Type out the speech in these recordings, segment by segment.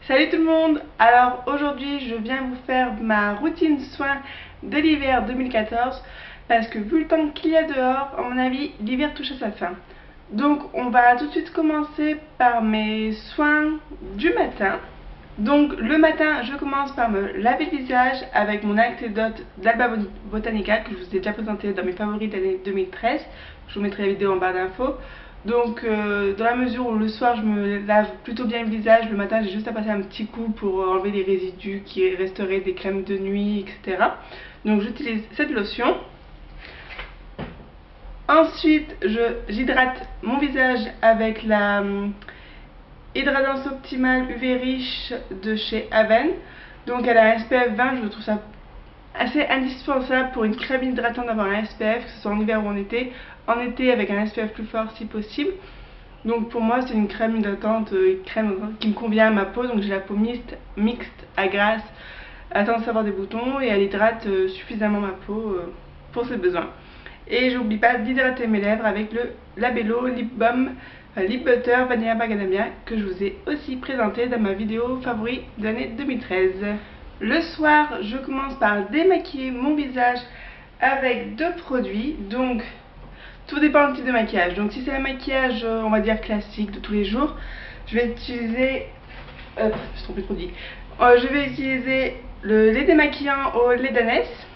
Salut tout le monde. Alors aujourd'hui je viens vous faire ma routine soin de l'hiver 2014 parce que vu le temps qu'il y a dehors, à mon avis l'hiver touche à sa fin. Donc on va tout de suite commencer par mes soins du matin. Donc le matin je commence par me laver le visage avec mon anecdote d'Alba Botanica que je vous ai déjà présenté dans mes favoris d'année 2013. Je vous mettrai la vidéo en barre d'infos. Donc dans la mesure où le soir je me lave plutôt bien le visage, le matin j'ai juste à passer un petit coup pour enlever les résidus qui resteraient des crèmes de nuit, etc. Donc j'utilise cette lotion. Ensuite j'hydrate mon visage avec la hydratance optimale UV riche de chez Aven. Donc elle a un SPF 20, je trouve ça assez indispensable pour une crème hydratante d'avoir un SPF, que ce soit en hiver ou en été. En été avec un SPF plus fort si possible. Donc pour moi c'est une crème hydratante, qui me convient à ma peau. Donc j'ai la peau mixte à grasse, à tendance à avoir des boutons, et elle hydrate suffisamment ma peau pour ses besoins. Et j'oublie pas d'hydrater mes lèvres avec le Labello Lip Balm Lip Butter Vanilla Macadamia que je vous ai aussi présenté dans ma vidéo favori de l'année 2013. Le soir, je commence par démaquiller mon visage avec deux produits. Donc, tout dépend du type de maquillage. Donc, si c'est un maquillage, on va dire classique de tous les jours, je vais utiliser. Je me suis trompée de produit. Je vais utiliser le lait démaquillant au lait d'ânesse.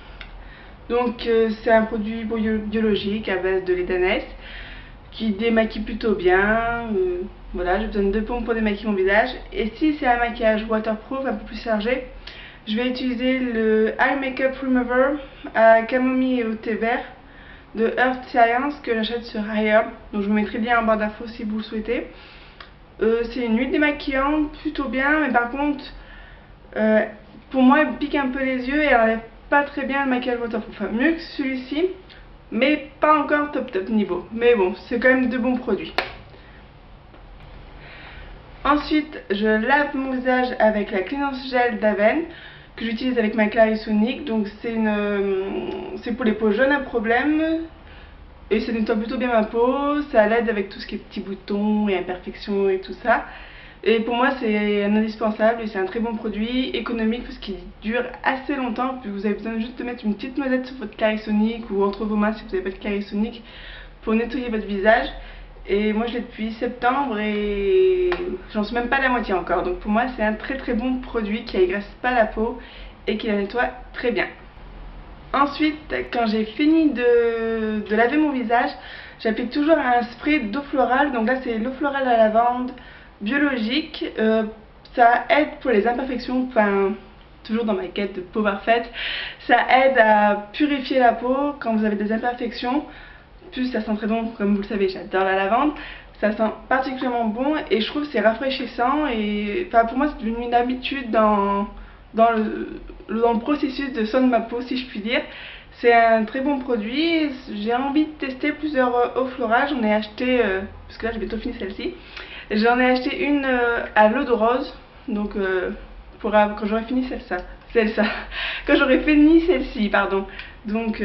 Donc, c'est un produit biologique à base de lait d'ânesse qui démaquille plutôt bien. Voilà, j'ai besoin de 2 pompes pour démaquiller mon visage. Et si c'est un maquillage waterproof un peu plus chargé, je vais utiliser le Eye Makeup Remover à camomille et au thé vert de Earth Science que j'achète sur Higher. Donc je vous mettrai bien en barre d'infos si vous le souhaitez. C'est une huile démaquillante plutôt bien, mais par contre pour moi elle pique un peu les yeux et elle enlève pas très bien le maquillage waterproof. Enfin, mieux que celui-ci, mais pas encore top niveau. Mais bon, c'est quand même de bons produits. Ensuite, je lave mon visage avec la Cleanse Gel d'Aven que j'utilise avec ma Clarisonic. Donc c'est pour les peaux jeunes à problème et ça nettoie plutôt bien ma peau. Ça l'aide avec tout ce qui est petits boutons et imperfections et tout ça. Et pour moi c'est un indispensable et c'est un très bon produit, économique parce qu'il dure assez longtemps. Puis vous avez besoin juste de mettre une petite noisette sur votre Clarisonic ou entre vos mains si vous n'avez pas de Clarisonic pour nettoyer votre visage. Et moi je l'ai depuis septembre et j'en suis même pas à la moitié encore. Donc pour moi c'est un très bon produit qui n'agraisse pas la peau et qui la nettoie très bien. Ensuite, quand j'ai fini de laver mon visage, j'applique toujours un spray d'eau florale. Donc là c'est l'eau florale à lavande biologique. Ça aide pour les imperfections, enfin toujours dans ma quête de peau parfaite. Ça aide à purifier la peau quand vous avez des imperfections. Plus ça sent très bon, comme vous le savez, j'adore la lavande. Ça sent particulièrement bon et je trouve c'est rafraîchissant. Et enfin, pour moi c'est devenu une habitude dans le processus de soin de ma peau, si je puis dire. C'est un très bon produit. J'ai envie de tester plusieurs eaux florales. J'en ai acheté, parce que là j'ai bientôt fini celle-ci. J'en ai acheté une à l'eau de rose. Donc quand j'aurai fini quand j'aurai fini celle-ci, pardon. Donc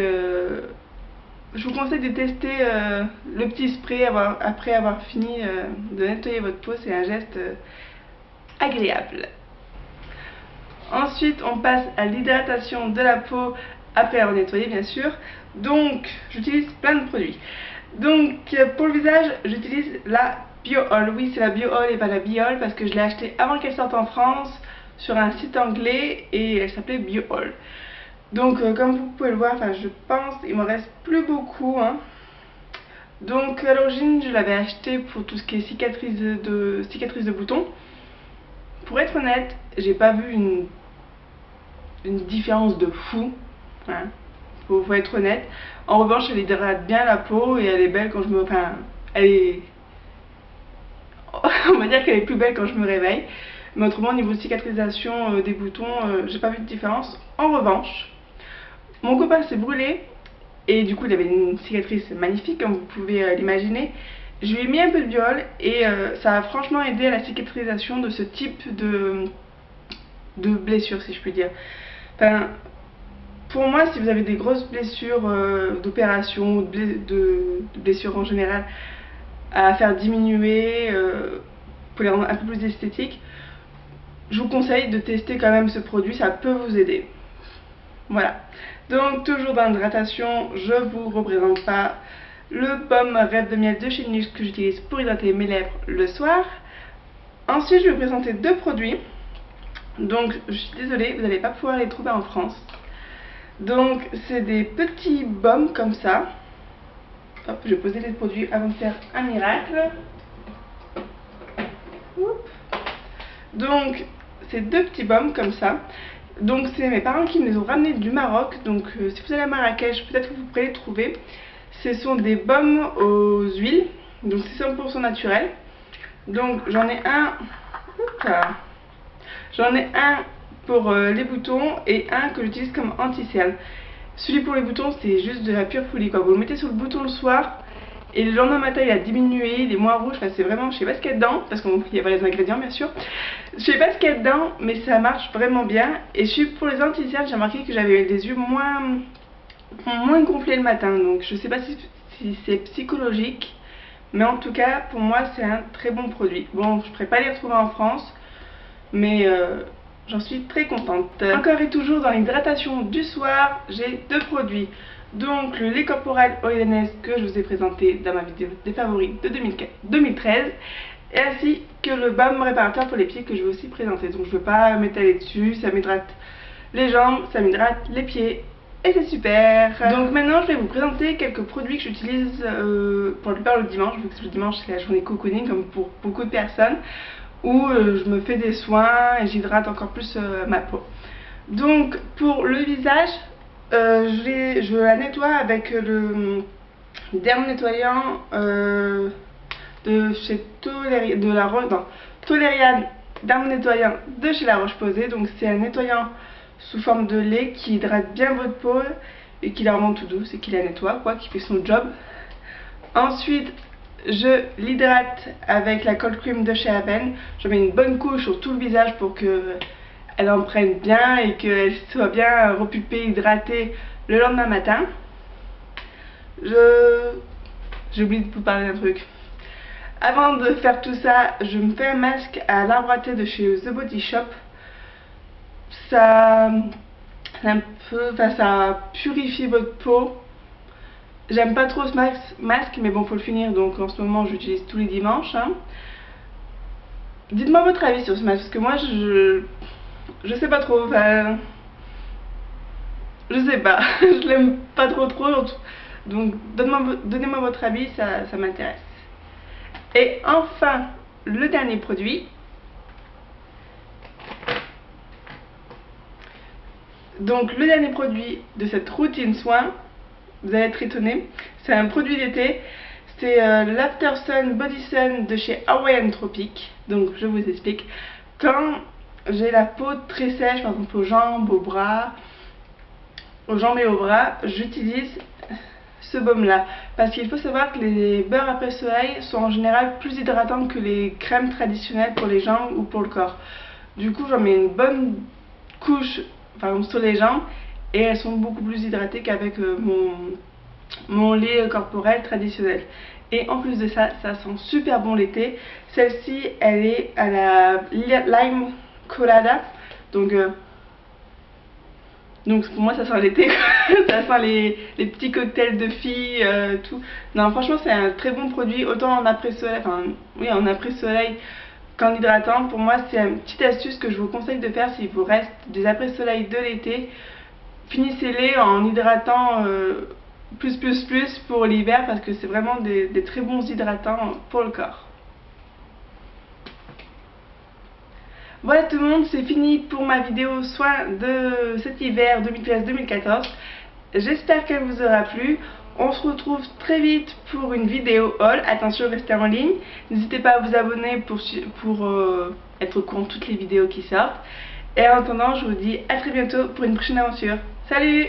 je vous conseille de tester le petit spray après avoir fini de nettoyer votre peau. C'est un geste agréable. Ensuite on passe à l'hydratation de la peau après avoir nettoyé bien sûr. Donc j'utilise plein de produits. Donc pour le visage j'utilise la Biool. Oui, c'est la Biool et pas la Biol parce que je l'ai achetée avant qu'elle sorte en France sur un site anglais et elle s'appelait Biool. Donc comme vous pouvez le voir, enfin je pense il m'en reste plus beaucoup hein. Donc à l'origine je l'avais acheté pour tout ce qui est cicatrices de boutons. Pour être honnête, j'ai pas vu une différence de fou hein. Faut être honnête. En revanche elle hydrate bien la peau et elle est belle quand je me... Enfin elle est... on va dire qu'elle est plus belle quand je me réveille. Mais autrement au niveau de cicatrisation des boutons, j'ai pas vu de différence. En revanche, mon copain s'est brûlé et du coup il avait une cicatrice magnifique comme vous pouvez l'imaginer. Je lui ai mis un peu de biol et ça a franchement aidé à la cicatrisation de ce type de blessure, si je puis dire. Enfin, pour moi, si vous avez des grosses blessures d'opération ou de blessures en général à faire diminuer pour les rendre un peu plus esthétiques, je vous conseille de tester quand même ce produit, ça peut vous aider. Voilà, donc toujours dans l'hydratation, je vous représente pas le baume Rêve de miel de chez NYX que j'utilise pour hydrater mes lèvres le soir. Ensuite, je vais vous présenter deux produits. Donc, je suis désolée, vous n'allez pas pouvoir les trouver en France. Donc, c'est des petits baumes comme ça. Hop, je vais poser les produits avant de faire un miracle. Oups. Donc, c'est deux petits baumes comme ça. Donc, c'est mes parents qui me les ont ramenés du Maroc. Donc, si vous allez à Marrakech, peut-être que vous pourrez les trouver. Ce sont des baumes aux huiles. Donc, c'est 100% naturel. Donc, j'en ai un. J'en ai un pour les boutons et un que j'utilise comme anti-cerne. Celui pour les boutons, c'est juste de la pure folie, quoi. Vous le mettez sur le bouton le soir et le lendemain matin il a diminué, il est moins rouge. Enfin, c'est vraiment, je sais pas ce qu'il y a dedans, parce qu'il n'y a pas les ingrédients bien sûr. Je sais pas ce qu'il y a dedans, mais ça marche vraiment bien. Et celui pour les anti-cernes, j'ai remarqué que j'avais les yeux moins gonflés le matin. Donc je sais pas si c'est psychologique, mais en tout cas pour moi c'est un très bon produit. Bon, je ne pourrais pas les retrouver en France, mais j'en suis très contente. Encore et toujours dans l'hydratation du soir, j'ai deux produits. Donc le lait corporel Oil&S que je vous ai présenté dans ma vidéo des favoris de 2013, et ainsi que le baume réparateur pour les pieds que je vais aussi présenter. Donc je ne veux pas m'étaler dessus, ça m'hydrate les jambes, ça m'hydrate les pieds et c'est super. Donc maintenant je vais vous présenter quelques produits que j'utilise pour la plupart le dimanche, vu que le dimanche c'est la journée cocooning comme pour beaucoup de personnes, où je me fais des soins et j'hydrate encore plus ma peau. Donc pour le visage, je la nettoie avec le derme nettoyant de chez Toleriane derme nettoyant de chez La Roche-Posay. Donc c'est un nettoyant sous forme de lait qui hydrate bien votre peau et qui la rend tout douce et qui la nettoie, quoi, qui fait son job. Ensuite, je l'hydrate avec la cold cream de chez Aven. Je mets une bonne couche sur tout le visage pour qu'elle en prenne bien et qu'elle soit bien repulpée, hydratée le lendemain matin. J'ai oublié de vous parler d'un truc. Avant de faire tout ça, je me fais un masque à l'arbre à thé de chez The Body Shop. Ça purifie votre peau. J'aime pas trop ce masque, mais bon, faut le finir, donc en ce moment j'utilise tous les dimanches. Hein. Dites-moi votre avis sur ce masque, parce que moi je sais pas trop, enfin, je sais pas, je l'aime pas trop, donc donnez-moi votre avis, ça m'intéresse. Et enfin, le dernier produit. Donc le dernier produit de cette routine soin, vous allez être étonnés, c'est un produit d'été, c'est l'After Sun Body Sun de chez Hawaiian Tropic. Donc je vous explique, quand j'ai la peau très sèche, par exemple aux jambes et aux bras, j'utilise ce baume là, parce qu'il faut savoir que les beurres après soleil sont en général plus hydratantes que les crèmes traditionnelles pour les jambes ou pour le corps. Du coup j'en mets une bonne couche sur les jambes et elles sont beaucoup plus hydratées qu'avec mon lait corporel traditionnel. Et en plus de ça, ça sent super bon l'été. Celle-ci, elle est à la lime colada, donc pour moi ça sent l'été. Ça sent les petits cocktails de filles, tout. Non, franchement c'est un très bon produit, autant en après-soleil, en après-soleil qu'en hydratant. Pour moi c'est une petite astuce que je vous conseille de faire s'il vous reste des après-soleil de l'été. Finissez-les en hydratant plus pour l'hiver, parce que c'est vraiment des très bons hydratants pour le corps. Voilà tout le monde, c'est fini pour ma vidéo soin de cet hiver 2013-2014. J'espère qu'elle vous aura plu. On se retrouve très vite pour une vidéo haul. Attention, restez en ligne. N'hésitez pas à vous abonner pour être au courant de toutes les vidéos qui sortent. Et en attendant, je vous dis à très bientôt pour une prochaine aventure. Salut!